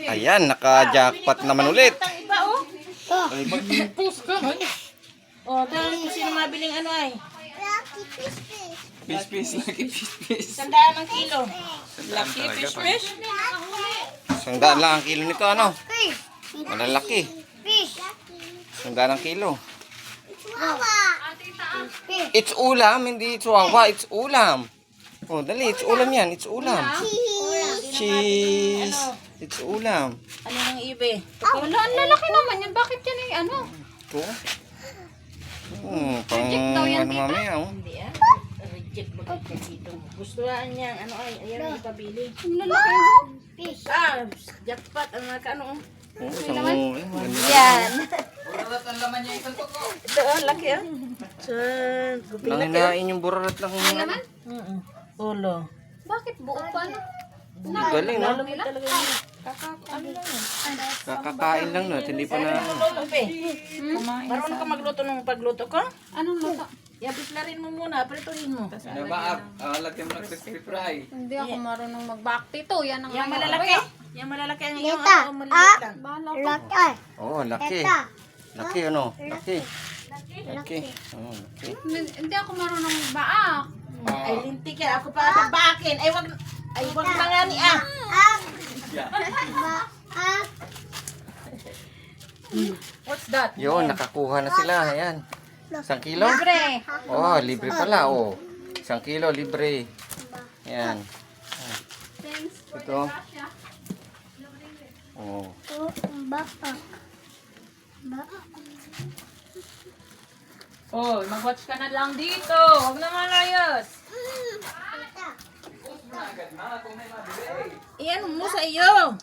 Ayan, naka-jackpot naman ulit. Iba oh. Ay, mag-post ka. Oh, dahil sino mabiling ano ay? Fish, lucky fish. 100 ang kilo. Lucky fish. 100 lang ang kilo nito, ano? Malalaki. 100 ang kilo. It's ulam, hindi it's wawa, it's ulam. Oh, dali, it's ulam yan, it's ulam. Cheese. It's ulam. Ano nang ibe? Wala, ang lalaki naman yan. Bakit yan ay ano? Ito. Pang daw yan, ano tita? mamaya, oh. Hindi ah. Reject mo ka dito. Gustuhan niya, ano ay, ayaw ipabili. Ang lalaki mo. Ah, jackpot, ang nakano. Oh, isang ganda. Yan. Ito oh, laki ah. Saan? Lang hinain yung burarat lang. Naman? Ulo. Bakit buo pa na? Galing, no? Lalo mo talaga yun. Ano lang yun? Kakakain lang, no? At hindi pa na... Lolo, pe. Marunong ka magluto ng pagluto ko? Anong luto? Ibislarin mo muna, prituhin mo. Ano ba? Lagyan mo ng crispy fry. Hindi ako marunong mag-bakti to. Yan ang Yung ano. malalaki. Yung malalaki ang iyong ano, maliit lang. Bahala ko. Oh, laki. Laki, ano? Laki. Laki. Oh, laki. Hindi ako marunong mag-baak. Ay, lintik yan. Ako pa pagbakin. Ay, wag na nga ni ah. What's that? Yun, nakakuha na sila. Ayan. 1 kilo? Libre. Oh, libre pala, oh. 1 kilo, libre. Ayan. Thanks for Ito. the cash, ah. Oh. Oh, mag-watch ka na lang dito. Huwag na malayos. Iyan mo sa iyo.